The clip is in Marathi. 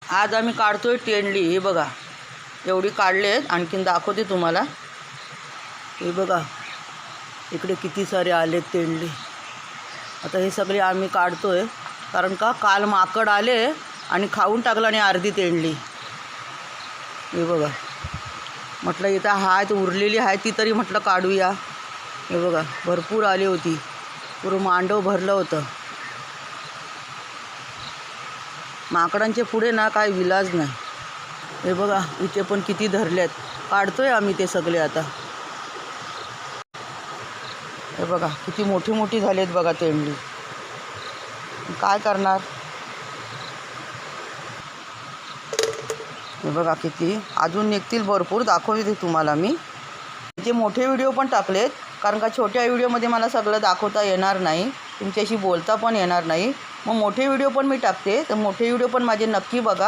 आज आम्ही काढतोय तेंडली. हे बघा एवढी काढलेत, आणखीन दाखवते तुम्हाला. हे बघा इकडे किती सारे आलेत तेंडली. आता हे सगळे आम्ही काढतोय, कारण का काल माकड आले आणि खाऊन टाकलं आणि अर्धी तेंडली. हे बघा म्हटलं इथं हाय उरलेली आहे ती तरी म्हटलं काढूया. हे बघा भरपूर आली होती, पुरं मांडव भरलं होतं. माकडांचे पुढे ना काय विलाज नाही. हे बघा इथे पण किती धरल्यात, काढतोय आम्ही ते सगळे आता. हे बघा किती मोठी मोठी झालेत बघा तेंडली. काय करणार. हे बघा किती अजून निघतील भरपूर, दाखवते तुम्हाला मी. ते मोठे व्हिडिओ पण टाकलेत, कारण का छोट्या व्हिडिओमध्ये मला सगळं दाखवता येणार नाही, तुमच्याशी बोलता पण येणार नाही. मग मोठे व्हिडिओ पण मी टाकते, तर मोठे व्हिडिओ पण माझे नक्की बघा.